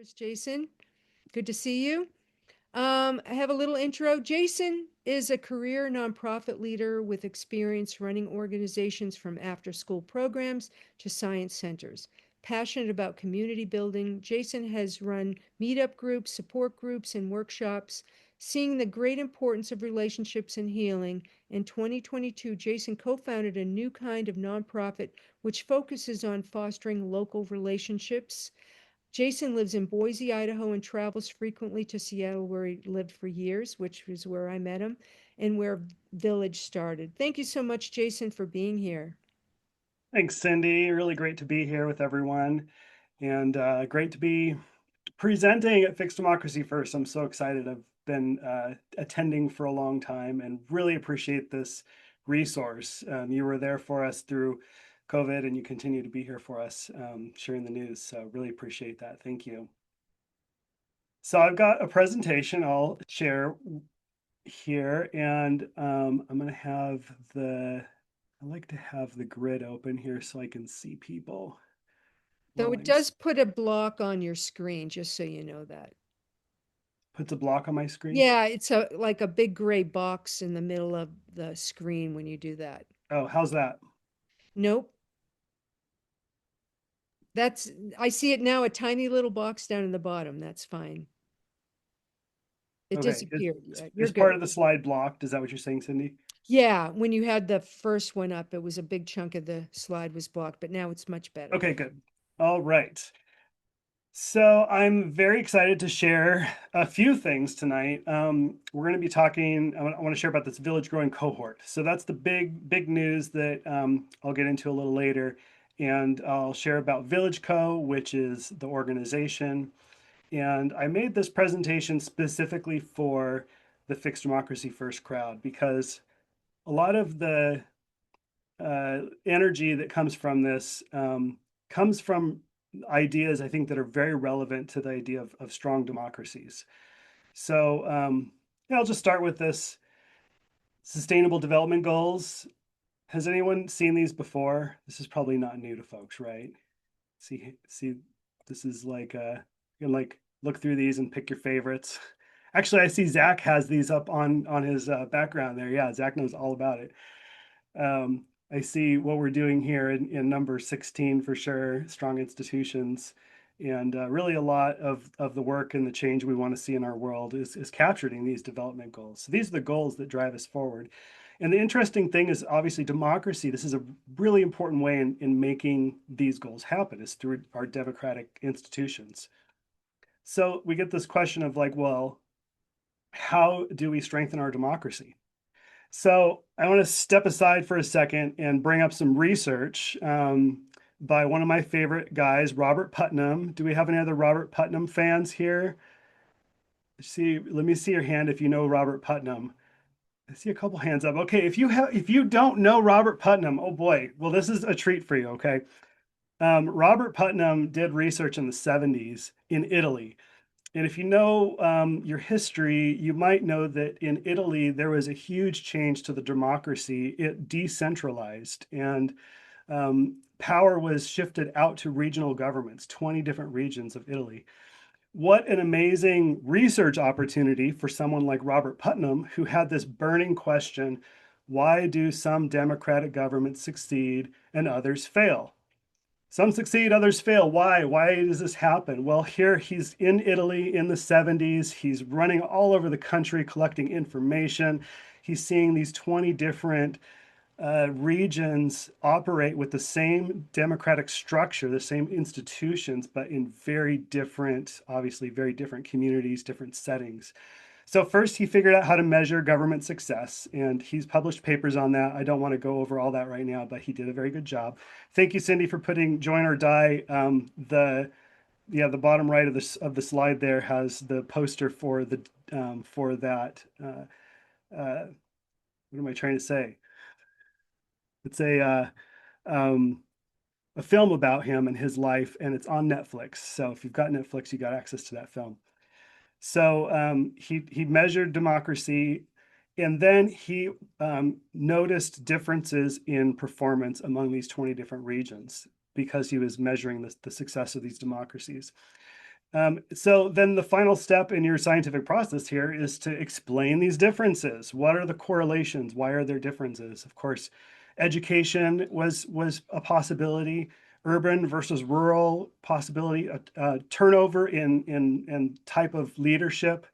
Sears, Jason. Good to see you. I have a little intro. Jason is a career nonprofit leader with experience running organizations from after school programs to science centers. Passionate about community building, Jason has run meetup groups, support groups, and workshops. Seeing the great importance of relationships and healing, in 2022, Jason co founded a new kind of nonprofit which focuses on fostering local relationships. Jason lives in Boise, Idaho, and travels frequently to Seattle, where he lived for years, which is where I met him, and where Village started. Thank you so much, Jason, for being here. Thanks, Cindy. Really great to be here with everyone, and great to be presenting at Fixed Democracy First. I'm so excited. I've been attending for a long time and really appreciate this resource. You were there for us through COVID, and you continue to be here for us, sharing the news. So really appreciate that. Thank you. So I've got a presentation I'll share here, and I'm going to have I like to have the grid open here so I can see people Though while it I'm does put a block on your screen, just so you know that. puts a block on my screen. Yeah, it's a like a big gray box in the middle of the screen when you do that. Oh, how's that? Nope. That's I see it now, a tiny little box down in the bottom. That's fine. It Okay, disappeared. Yeah, you're is part good. of the slide blocked? Is that what you're saying, Cindy? Yeah, when you had the first one up, it was a big chunk of the slide was blocked, but now it's much better. Okay, good. All right. So I'm very excited to share a few things tonight. We're going to be talking. I want to share about this Village Growing Cohort. So that's the big news that I'll get into a little later, and I'll share about VillageCo, which is the organization. And I made this presentation specifically for the Fixed Democracy First crowd because a lot of the energy that comes from this comes from ideas I think that are very relevant to the idea of strong democracies. So yeah, I'll just start with this Sustainable Development Goals. Has anyone seen these before? This is probably not new to folks, right? See, this is like you can like look through these and pick your favorites. Actually, I see Zach has these up on his background there. Yeah, Zach knows all about it. I see what we're doing here in number 16 for sure, strong institutions. And really a lot of the work and the change we want to see in our world is captured in these development goals. So these are the goals that drive us forward. And the interesting thing is obviously democracy. This is a really important way in making these goals happen is through our democratic institutions. So we get this question of like, well, how do we strengthen our democracy? So I want to step aside for a second and bring up some research by one of my favorite guys, Robert Putnam. Do we have any other Robert Putnam fans here? See, let me see your hand if you know Robert Putnam. I see a couple hands up. Okay, if you don't know Robert Putnam, oh boy, well this is a treat for you. Okay, Robert Putnam did research in the 70s in Italy. And if you know your history, you might know that in Italy, there was a huge change to the democracy. It decentralized and power was shifted out to regional governments, 20 different regions of Italy. What an amazing research opportunity for someone like Robert Putnam, who had this burning question: why do some democratic governments succeed and others fail? Some succeed, others fail. Why? Why does this happen? Well, here he's in Italy in the 70s. He's running all over the country collecting information. He's seeing these 20 different regions operate with the same democratic structure, the same institutions, but in very different, obviously, very different communities, different settings. So first he figured out how to measure government success, and he's published papers on that. I don't want to go over all that right now, but he did a very good job. Thank you, Cindy, for putting join or die. The bottom right of the slide there has the poster for that. What am I trying to say? It's a film about him and his life, and it's on Netflix. So if you've got Netflix, you got access to that film. So he measured democracy, and then he noticed differences in performance among these 20 different regions because he was measuring the success of these democracies. So then the final step in your scientific process here is to explain these differences. What are the correlations? Why are there differences? Of course, education was a possibility, urban versus rural possibility, turnover in type of leadership,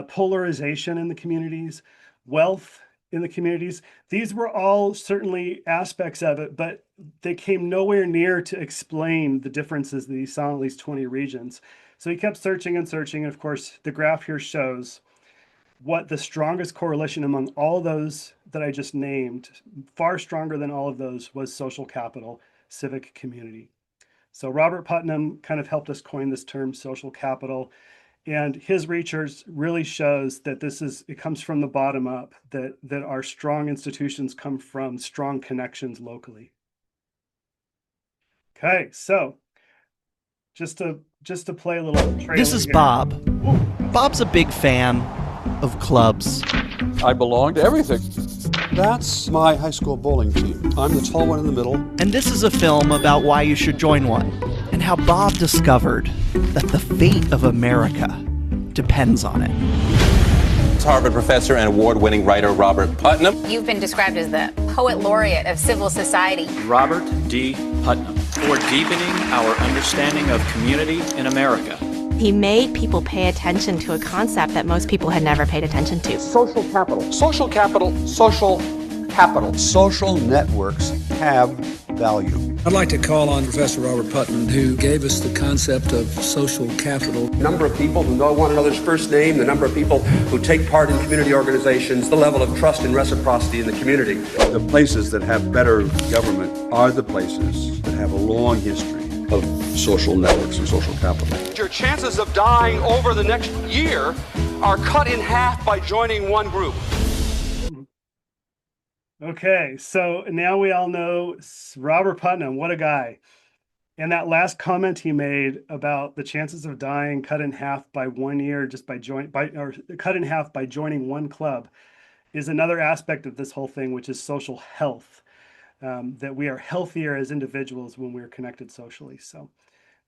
polarization in the communities, wealth in the communities. These were all certainly aspects of it, but they came nowhere near to explain the differences that he saw in these 20 regions. So he kept searching and searching. And of course, the graph here shows what the strongest correlation among all those that I just named, far stronger than all of those, was social capital, civic community. So Robert Putnam kind of helped us coin this term, social capital. And his research really shows that it comes from the bottom up, that our strong institutions come from strong connections locally. Okay, so just to play a little trailer. This is here. Bob. Bob's a big fan of clubs. I belong to everything. That's my high school bowling team. I'm the tall one in the middle. And this is a film about why you should join one, and how Bob discovered that the fate of America depends on it. Harvard professor and award-winning writer Robert Putnam. You've been described as the poet laureate of civil society. Robert D. Putnam, for deepening our understanding of community in America. He made people pay attention to a concept that most people had never paid attention to. Social capital. Social capital. Social capital. Social networks have value. I'd like to call on Professor Robert Putnam, who gave us the concept of social capital. The number of people who know one another's first name, the number of people who take part in community organizations, the level of trust and reciprocity in the community. The places that have better government are the places that have a long history of social networks and social capital. Your chances of dying over the next year are cut in half by joining one group. Okay, so now we all know Robert Putnam, what a guy. And that last comment he made about the chances of dying cut in half by 1 year just or cut in half by joining one club is another aspect of this whole thing, which is social health. That we are healthier as individuals when we're connected socially. So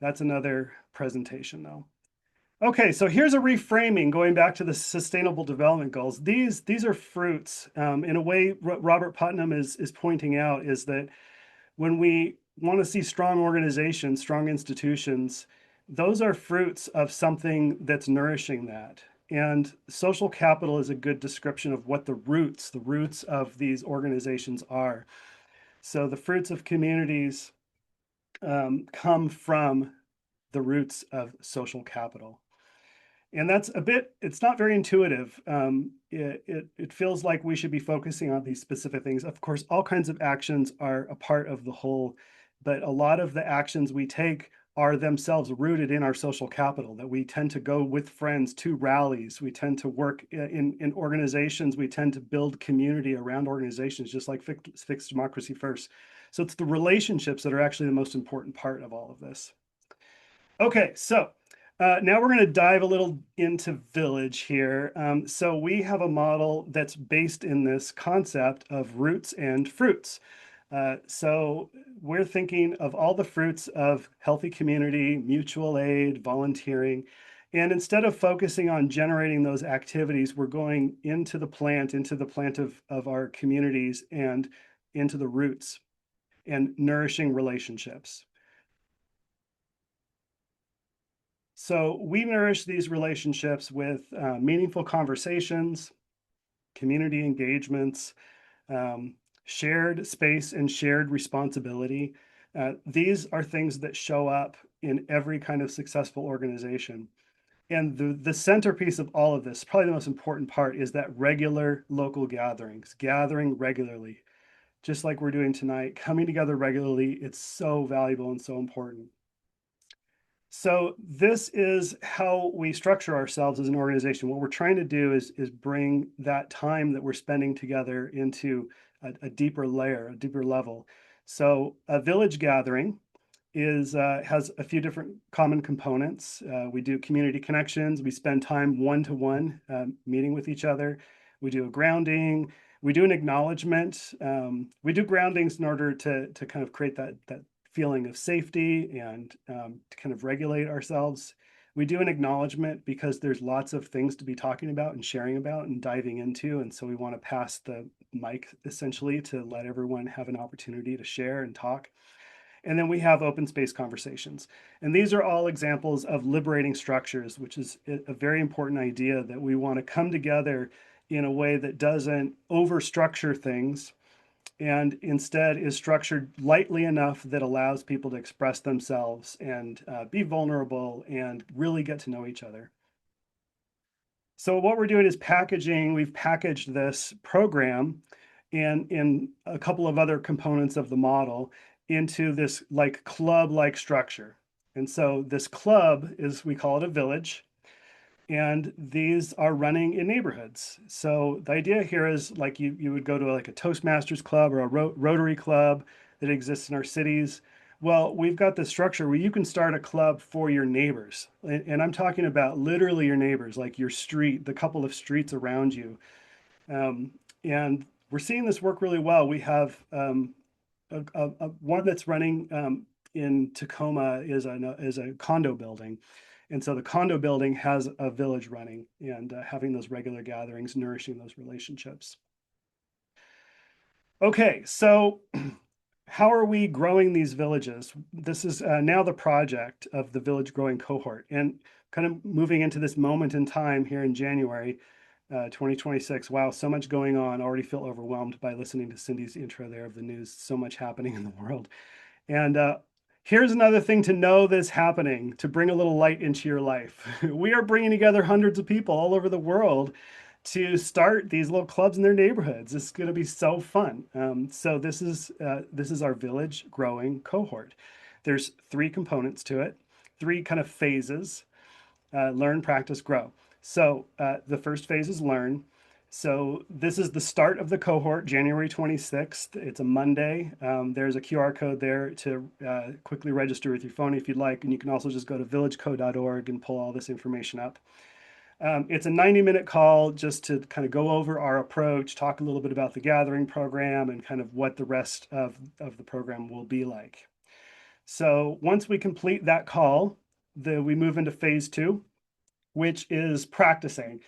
that's another presentation though. Okay, so here's a reframing going back to the Sustainable Development Goals. These are fruits. In a way, what Robert Putnam is pointing out is that when we want to see strong organizations, strong institutions, those are fruits of something that's nourishing that. And social capital is a good description of what the roots of these organizations are. So the fruits of communities come from the roots of social capital. And that's it's not very intuitive. It feels like we should be focusing on these specific things. Of course, all kinds of actions are a part of the whole, but a lot of the actions we take are themselves rooted in our social capital, that we tend to go with friends to rallies. We tend to work in organizations. We tend to build community around organizations, just like fixed democracy first. So it's the relationships that are actually the most important part of all of this. Okay, so now we're going to dive a little into Village here. So we have a model that's based in this concept of roots and fruits. So we're thinking of all the fruits of healthy community, mutual aid, volunteering. And instead of focusing on generating those activities, we're going into the plant of our communities and into the roots and nourishing relationships. So we nourish these relationships with meaningful conversations, community engagements, shared space and shared responsibility. These are things that show up in every kind of successful organization. And the centerpiece of all of this, probably the most important part, is that regular local gatherings, gathering regularly, just like we're doing tonight, coming together regularly. It's so valuable and so important. So this is how we structure ourselves as an organization. What we're trying to do is bring that time that we're spending together into a deeper layer, a deeper level. So a village gathering has a few different common components. We do community connections. We spend time one-to-one meeting with each other. We do a grounding. We do an acknowledgement. We do groundings in order to kind of create that feeling of safety and to kind of regulate ourselves. We do an acknowledgement because there's lots of things to be talking about and sharing about and diving into. And so we want to pass the mic essentially to let everyone have an opportunity to share and talk. And then we have open space conversations. And these are all examples of liberating structures, which is a very important idea, that we want to come together in a way that doesn't overstructure things and instead is structured lightly enough that allows people to express themselves and be vulnerable and really get to know each other. So what we're doing is we've packaged this program and in a couple of other components of the model into this like club-like structure. And so this club we call it a village, and these are running in neighborhoods. So the idea here is like you would go to like a Toastmasters club or a Rotary club that exists in our cities. Well, we've got this structure where you can start a club for your neighbors. And I'm talking about literally your neighbors, like your street, the couple of streets around you. And we're seeing this work really well. We have one that's running in Tacoma is a condo building. And so the condo building has a village running and having those regular gatherings, nourishing those relationships. Okay, so how are we growing these villages? This is now the project of the Village Growing Cohort, and kind of moving into this moment in time here in January 2026. Wow, so much going on. Already feel overwhelmed by listening to Cindy's intro there of the news. So much happening in the world. And here's another thing to know that's happening, to bring a little light into your life. We are bringing together hundreds of people all over the world to start these little clubs in their neighborhoods. It's going to be so fun. So this is our Village Growing Cohort. There's 3 components to it, 3 kind of phases: learn, practice, grow. So the first phase is learn. So this is the start of the cohort, January 26th. It's a Monday. There's a QR code there to quickly register with your phone if you'd like. And you can also just go to villageco.org and pull all this information up. It's a 90-minute call just to kind of go over our approach, talk a little bit about the gathering program and kind of what the rest of the program will be like. So once we complete that call, we move into phase 2, which is practicing.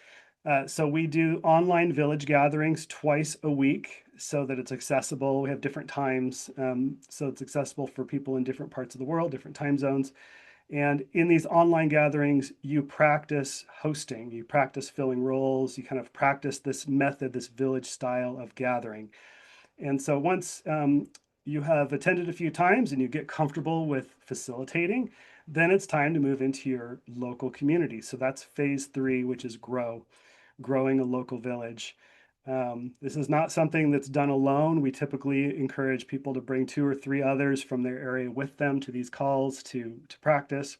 So we do online village gatherings twice a week so that it's accessible. We have different times, so it's accessible for people in different parts of the world, different time zones. And in these online gatherings, you practice hosting, you practice filling roles, you kind of practice this method, this village style of gathering. And so once you have attended a few times and you get comfortable with facilitating, then it's time to move into your local community. So that's phase 3, which is growing a local village. This is not something that's done alone. We typically encourage people to bring 2 or 3 others from their area with them to these calls to practice.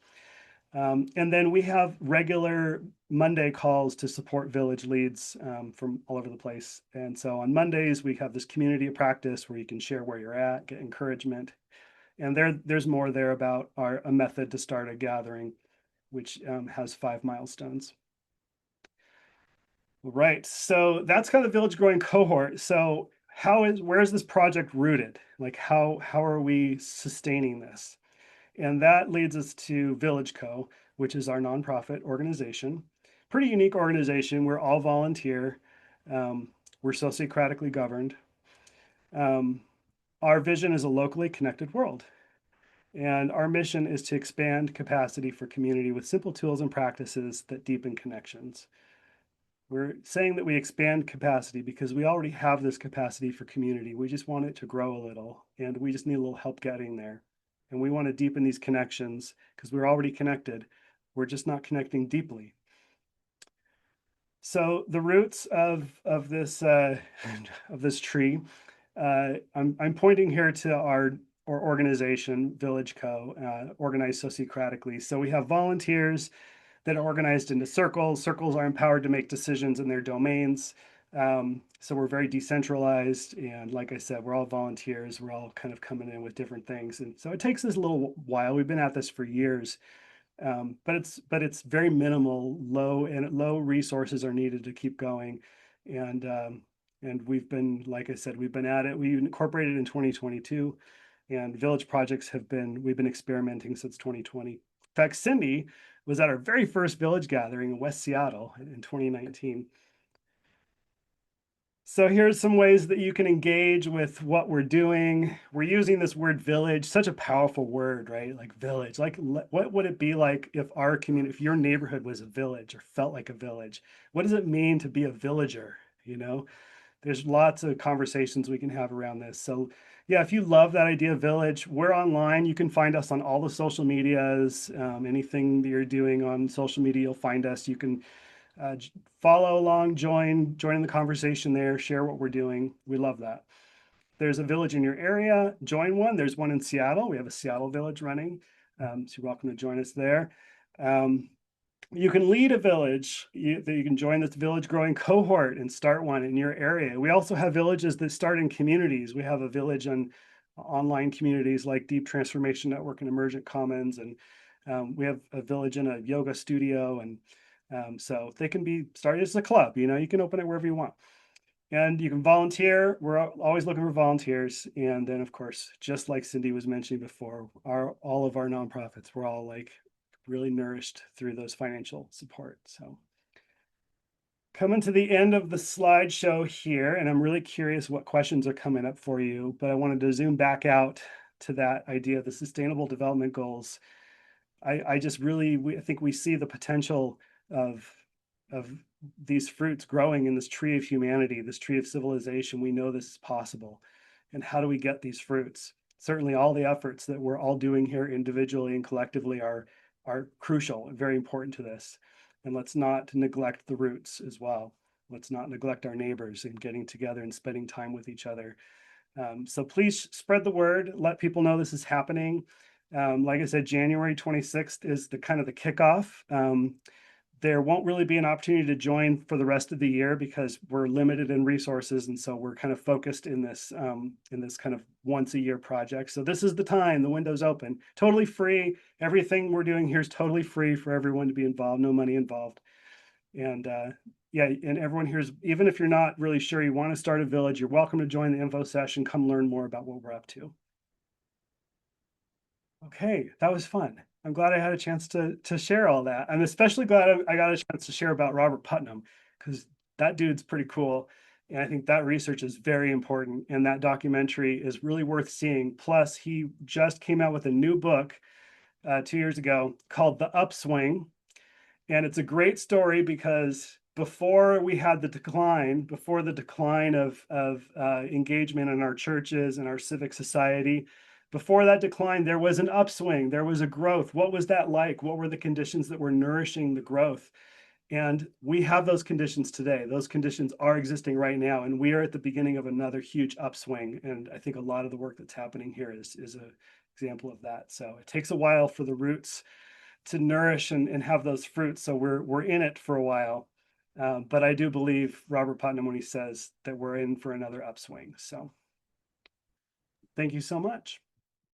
And then we have regular Monday calls to support village leads from all over the place. And so on Mondays, we have this community of practice where you can share where you're at, get encouragement. And there's more there about a method to start a gathering, which has 5 milestones. Right, so that's kind of the Village Growing Cohort. So where is this project rooted? Like how are we sustaining this? And that leads us to VillageCo, which is our nonprofit organization. Pretty unique organization. We're all volunteer. We're sociocratically governed. Our vision is a locally connected world. And our mission is to expand capacity for community with simple tools and practices that deepen connections. We're saying that we expand capacity because we already have this capacity for community. We just want it to grow a little, and we just need a little help getting there. And we want to deepen these connections because we're already connected. We're just not connecting deeply. So the roots of this tree, I'm pointing here to our organization, VillageCo, organized sociocratically. So we have volunteers that are organized into circles. Circles are empowered to make decisions in their domains. So we're very decentralized. And like I said, we're all volunteers. We're all kind of coming in with different things. And so it takes us a little while. We've been at this for years. But it's very minimal, low resources are needed to keep going. And we've been, like I said, we've been at it. We incorporated in 2022, and village projects we've been experimenting since 2020. In fact, Cindy was at our very first village gathering in West Seattle in 2019. So here's some ways that you can engage with what we're doing. We're using this word village, such a powerful word, right? Like village, like what would it be like if our community, if your neighborhood was a village or felt like a village? What does it mean to be a villager? You know, there's lots of conversations we can have around this. So yeah, if you love that idea of village, we're online. You can find us on all the social medias. Anything that you're doing on social media, you'll find us. You can follow along, join in the conversation there, share what we're doing. We love that. There's a village in your area, join one. There's one in Seattle. We have a Seattle village running. So you're welcome to join us there. You can lead a village. You can join this Village Growing Cohort and start one in your area. We also have villages that start in communities. We have a village on online communities like Deep Transformation Network and Emergent Commons. And we have a village in a yoga studio. And so they can be started as a club. You know, you can open it wherever you want. And you can volunteer. We're always looking for volunteers. And then, of course, just like Cindy was mentioning before, all of our nonprofits, we're all like really nourished through those financial support. So coming to the end of the slideshow here, and I'm really curious what questions are coming up for you, but I wanted to zoom back out to that idea of the Sustainable Development Goals. I just really, I think we see the potential of these fruits growing in this tree of humanity, this tree of civilization. We know this is possible. And how do we get these fruits? Certainly all the efforts that we're all doing here individually and collectively are crucial and very important to this. And let's not neglect the roots as well. Let's not neglect our neighbors and getting together and spending time with each other. So please spread the word, let people know this is happening. Like I said, January 26th is the kind of the kickoff. There won't really be an opportunity to join for the rest of the year because we're limited in resources. And so we're kind of focused in this kind of once a year project. So this is the time, the window's open, totally free. Everything we're doing here is totally free for everyone to be involved, no money involved. And yeah, and everyone here is, even if you're not really sure you want to start a village, you're welcome to join the info session, come learn more about what we're up to. Okay, that was fun. I'm glad I had a chance to share all that. I'm especially glad I got a chance to share about Robert Putnam, because that dude's pretty cool. And I think that research is very important. And that documentary is really worth seeing. Plus, he just came out with a new book 2 years ago called The Upswing. And it's a great story because before we had the decline, of engagement in our churches and our civic society, before that decline, there was an upswing, there was a growth. What was that like? What were the conditions that were nourishing the growth? And we have those conditions today. Those conditions are existing right now. And we are at the beginning of another huge upswing. And I think a lot of the work that's happening here is an example of that. So it takes a while for the roots to nourish and have those fruits. So we're in it for a while. But I do believe Robert Putnam when he says that we're in for another upswing. So thank you so much.